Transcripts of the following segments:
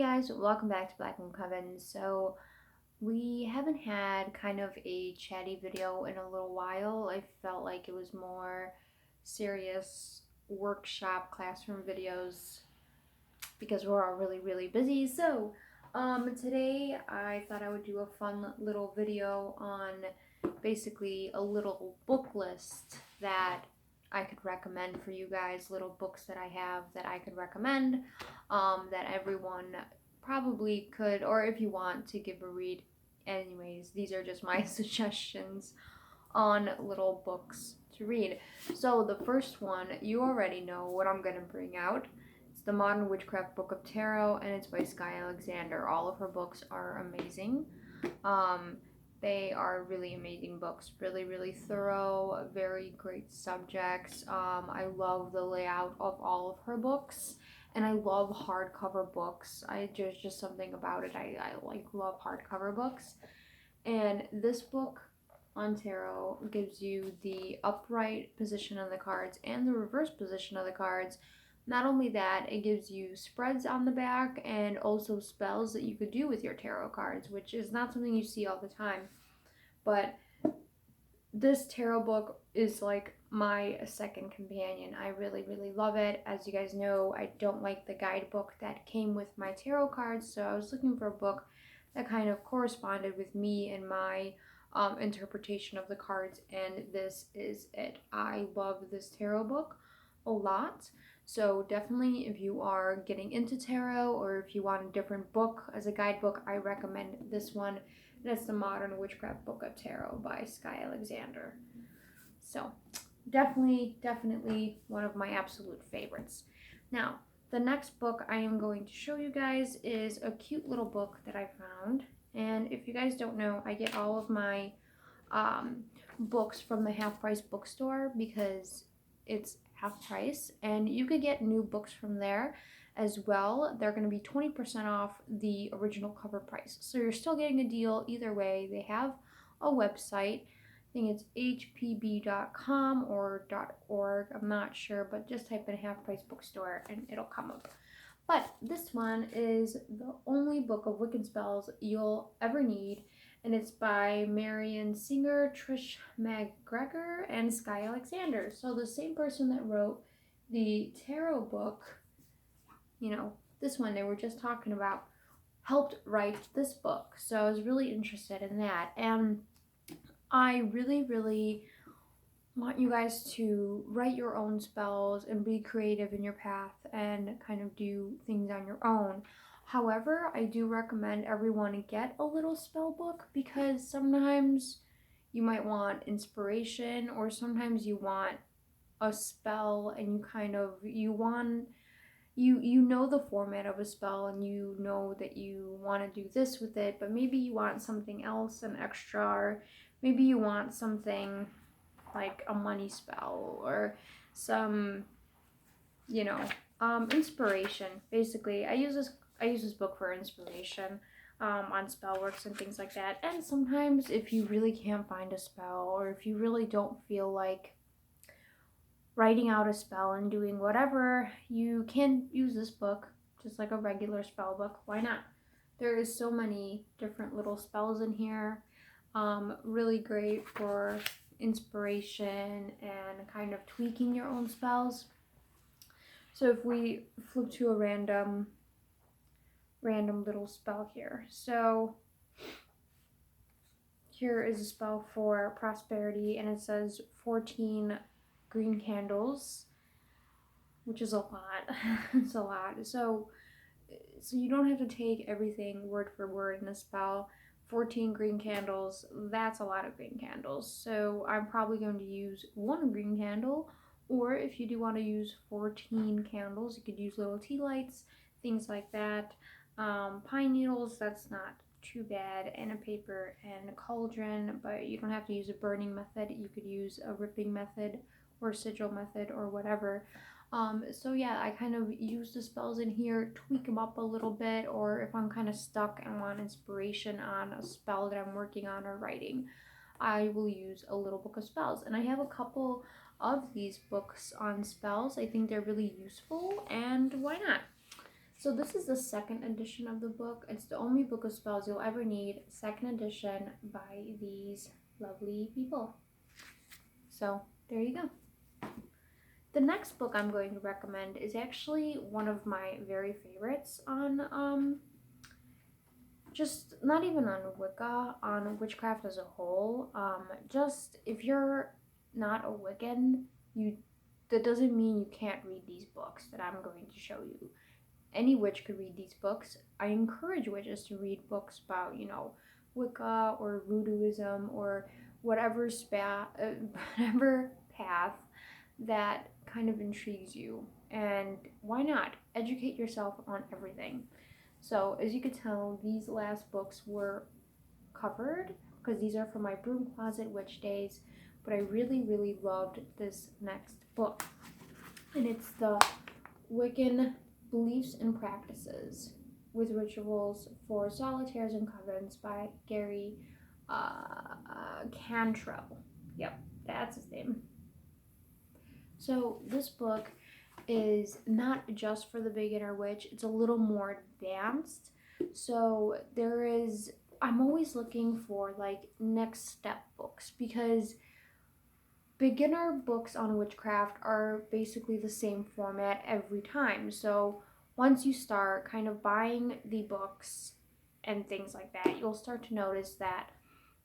guys, welcome back to Black Moon Coven. So we haven't had kind of a chatty video in a little while. I felt like it was more serious workshop classroom videos because we're all really busy. So today I thought I would do a fun little video on basically a little book list that I could recommend for you guys, little books that I have that I could recommend, that everyone probably could, or if you want to give a read. Anyways, these are just my suggestions on little books to read. So the first one, you already know what I'm going to bring out. It's the Modern Witchcraft Book of Tarot, and it's by Sky Alexander. All of her books are amazing. They are really amazing books, really thorough, very great subjects. I love the layout of all of her books, and I love hardcover books. There's just something about it. I love hardcover books. And this book on tarot gives you the upright position of the cards and the reverse position of the cards. Not only that, it gives you spreads on the back and also spells that you could do with your tarot cards, which is not something you see all the time. But this tarot book is like my second companion. I really love it. As you guys know, I don't like the guidebook that came with my tarot cards, so I was looking for a book that kind of corresponded with me and my interpretation of the cards, and this is it. I love this tarot book a lot. So definitely, if you are getting into tarot or if you want a different book as a guidebook, I recommend this one. That's the Modern Witchcraft Book of Tarot by Sky Alexander. So definitely one of my absolute favorites. Now, the next book I am going to show you guys is a cute little book that I found. And if you guys don't know, I get all of my books from the Half Price bookstore because it's half price, and you could get new books from there as well. They're going to be 20% off the original cover price, so you're still getting a deal either way. They have a website. I think it's hpb.com or .org, I'm not sure, but just type in Half Price Bookstore and it'll come up. But this one is the only book of Wiccan spells you'll ever need, and it's by Marion Singer, Trish McGregor, and Sky Alexander. So the same person that wrote the tarot book, this one they were just talking about, helped write this book. So I was really interested in that, and I really want you guys to write your own spells and be creative in your path and kind of do things on your own. However, I do recommend everyone get a little spell book, because sometimes you might want inspiration, or sometimes you want a spell and you know the format of a spell and you know that you want to do this with it, but maybe you want something else, an extra, or maybe you want something like a money spell or some, inspiration. Basically, I use this book for inspiration on spell works and things like that. And sometimes if you really can't find a spell, or if you really don't feel like writing out a spell and doing whatever, you can use this book just like a regular spell book. Why not? There is so many different little spells in here. Really great for inspiration and kind of tweaking your own spells. So if we flip to a random little spell here. So here is a spell for prosperity, and it says 14 green candles, which is a lot. It's a lot. So you don't have to take everything word for word in a spell. 14 green candles, that's a lot of green candles. So I'm probably going to use one green candle, or if you do want to use 14 candles, you could use little tea lights, things like that. Pine needles, that's not too bad, and a paper and a cauldron, but you don't have to use a burning method. You could use a ripping method or sigil method or whatever. So yeah, I kind of use the spells in here, tweak them up a little bit, or if I'm kind of stuck and want inspiration on a spell that I'm working on or writing, I will use a little book of spells. And I have a couple of these books on spells. I think they're really useful, and why not? So this is the second edition of the book. It's the only book of spells you'll ever need. Second edition by these lovely people. So there you go. The next book I'm going to recommend is actually one of my very favorites on just not even on Wicca, on witchcraft as a whole. Just if you're not a Wiccan, that doesn't mean you can't read these books that I'm going to show you. Any witch could read these books. I encourage witches to read books about, Wicca or voodooism or whatever whatever path that kind of intrigues you. And why not educate yourself on everything? So as you could tell, these last books were covered because these are from my broom closet witch days. But I really, really loved this next book, and it's the Wiccan Beliefs and Practices with Rituals for Solitaires and Covens by Gary Cantrell. Yep, that's his name. So this book is not just for the beginner witch. It's a little more advanced. So I'm always looking for like next step books because beginner books on witchcraft are basically the same format every time. So once you start kind of buying the books and things like that, you'll start to notice that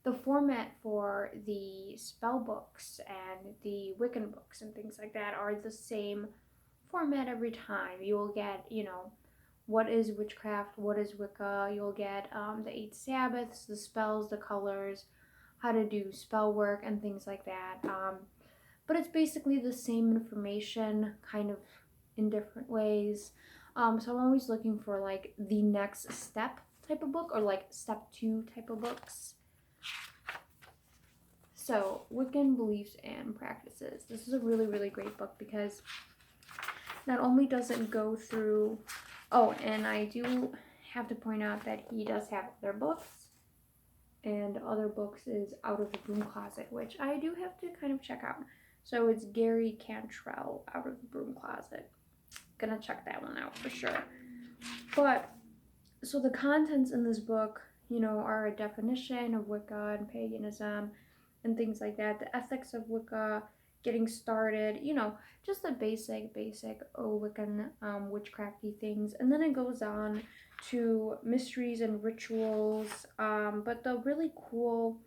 the format for the spell books and the Wiccan books and things like that are the same format every time. You will get, what is witchcraft, what is Wicca. You'll get the 8 Sabbaths, the spells, the colors, how to do spell work and things like that. But it's basically the same information, kind of in different ways. So I'm always looking for like the next step type of book or like step 2 type of books. So Wiccan Beliefs and Practices. This is a really, really great book because not only does it go through, and I do have to point out that he does have other books, and other books is Out of the Broom Closet, which I do have to kind of check out. So it's Gary Cantrell, Out of the Broom Closet. Gonna check that one out for sure. But, so the contents in this book, are a definition of Wicca and paganism and things like that, the ethics of Wicca, getting started, just the basic Wiccan witchcrafty things. And then it goes on to mysteries and rituals. But the really cool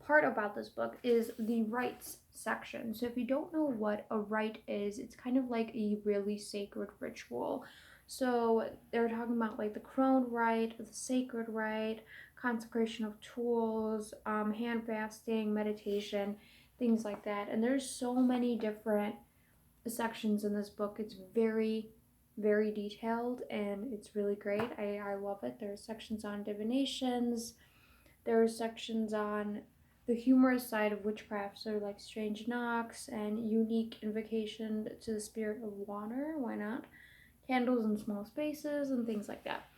part about this book is the rites section. So if you don't know what a rite is, it's kind of like a really sacred ritual. So they're talking about like the crone rite, the sacred rite, consecration of tools, hand fasting, meditation, things like that. And there's so many different sections in this book. It's very, very detailed and it's really great. I love it. There are sections on divinations. There are sections on the humorous side of witchcraft, so like strange knocks and unique invocation to the spirit of water. Why not? Candles in small spaces and things like that.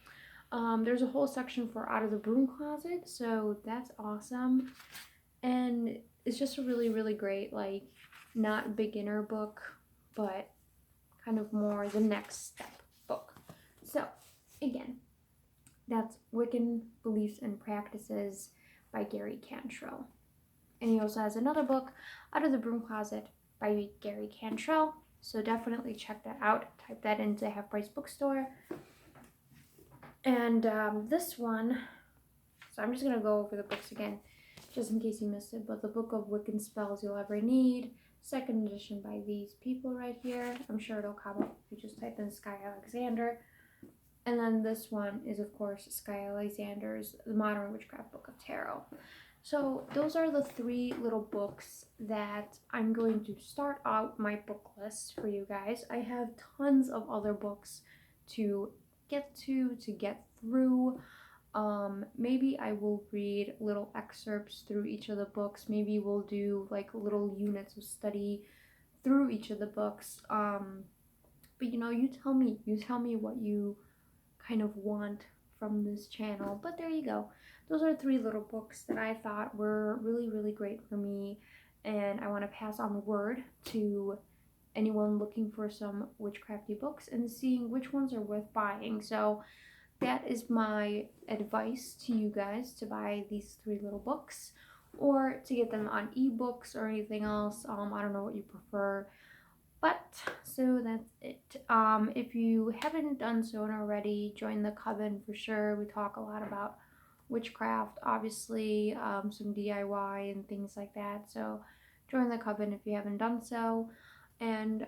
There's a whole section for Out of the Broom Closet, so that's awesome. And it's just a really, really great, like, not beginner book, but kind of more the next step book. So, again, that's Wiccan Beliefs and Practices by Gary Cantrell. And he also has another book, Out of the Broom Closet by Gary Cantrell. So definitely check that out. Type that into Half Price Bookstore. And this one, so I'm just going to go over the books again, just in case you missed it. But the Book of Wiccan Spells You'll Ever Need, second edition by these people right here. I'm sure it'll come up if you just type in Sky Alexander. And then this one is, of course, Sky Alexander's The Modern Witchcraft Book of Tarot. So those are the 3 little books that I'm going to start out my book list for you guys. I have tons of other books to get through. Maybe I will read little excerpts through each of the books. Maybe we'll do like little units of study through each of the books. But you tell me what you kind of want from this channel. But there you go. Those are 3 little books that I thought were really, really great for me, and I want to pass on the word to anyone looking for some witchcrafty books and seeing which ones are worth buying. So that is my advice to you guys, to buy these three little books or to get them on ebooks or anything else. I don't know what you prefer. But so that's it. If you haven't done so already, join the coven for sure. We talk a lot about witchcraft, obviously, some DIY and things like that. So join the coven if you haven't done so. And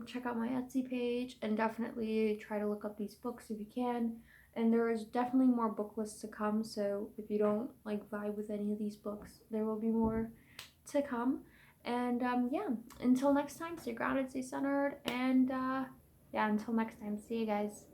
check out my Etsy page and definitely try to look up these books if you can. And there is definitely more book lists to come. So if you don't like vibe with any of these books, there will be more to come. And yeah, until next time, stay grounded, stay centered, and yeah, until next time, see you guys.